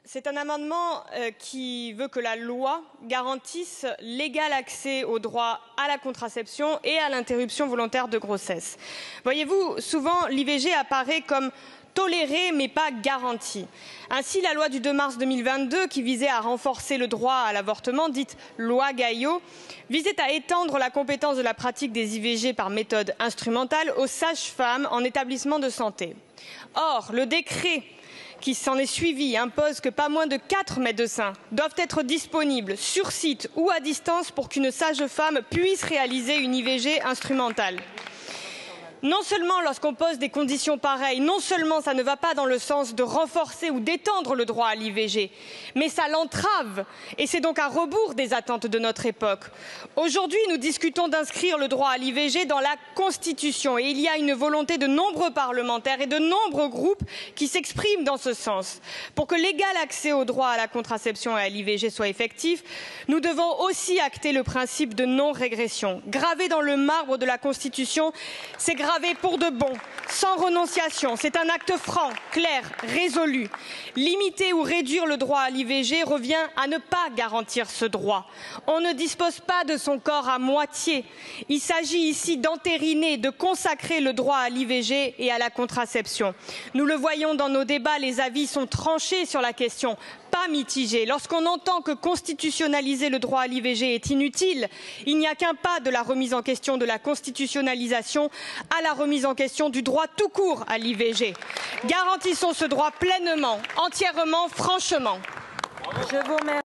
C'est un amendement qui veut que la loi garantisse l'égal accès au droit à la contraception et à l'interruption volontaire de grossesse. Voyez-vous, souvent l'IVG apparaît comme tolérée mais pas garantie. Ainsi, la loi du 2 mars 2022 qui visait à renforcer le droit à l'avortement, dite loi Gaillot, visait à étendre la compétence de la pratique des IVG par méthode instrumentale aux sages-femmes en établissement de santé. Or, le décret qui s'en est suivi impose que pas moins de 4 médecins doivent être disponibles sur site ou à distance pour qu'une sage-femme puisse réaliser une IVG instrumentale. Non seulement lorsqu'on pose des conditions pareilles, non seulement ça ne va pas dans le sens de renforcer ou d'étendre le droit à l'IVG, mais ça l'entrave et c'est donc à rebours des attentes de notre époque. Aujourd'hui, nous discutons d'inscrire le droit à l'IVG dans la Constitution et il y a une volonté de nombreux parlementaires et de nombreux groupes qui s'expriment dans ce sens. Pour que l'égal accès au droit à la contraception et à l'IVG soit effectif, nous devons aussi acter le principe de non-régression. Gravé dans le marbre de la Constitution, c'est gravé pour de bon, sans renonciation. C'est un acte franc, clair, résolu. Limiter ou réduire le droit à l'IVG revient à ne pas garantir ce droit. On ne dispose pas de son corps à moitié. Il s'agit ici d'entériner, de consacrer le droit à l'IVG et à la contraception. Nous le voyons dans nos débats, les avis sont tranchés sur la question, pas mitigés. Lorsqu'on entend que constitutionnaliser le droit à l'IVG est inutile, il n'y a qu'un pas de la remise en question de la constitutionnalisation à la remise en question du droit tout court à l'IVG. Garantissons ce droit pleinement, entièrement, franchement. Je vous remercie.